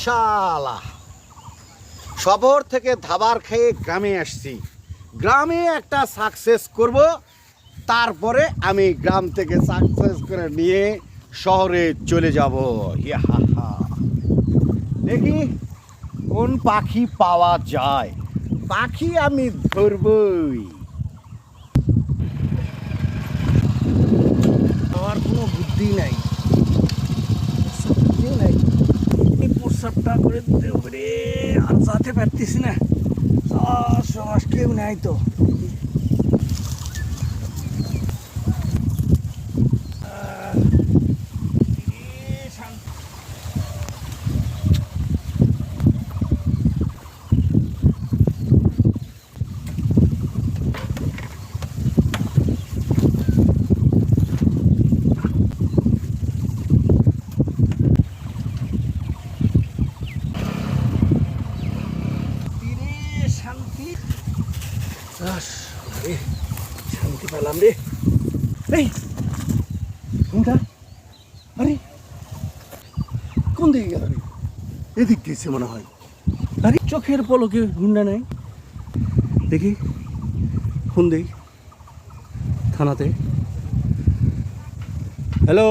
শালা শহর থেকে ধাবার খেয়ে গ্রামে আসছি, গ্রামে একটা সাকসেস করব, তারপরে আমি গ্রাম থেকে সাকসেস করে নিয়ে শহরে চলে যাব। দেখি কোন পাখি পাওয়া যায়, পাখি আমি ধরবই। আমার কোনো বুদ্ধি নাই, প্রস্রাবটা করে দিতে হবে রে, আর যাতে পারতেছি না। সমাজ কেউ নাই তো। শান্তি শান্তি পেলাম রে। এই কোনটা? আরে কোন দিকে গেল রে? এদিক দিয়েছে মনে হয়। আরে চোখের পলকে হুন্ডা নাই, দেখি ফোন দেই থানাতে। হ্যালো।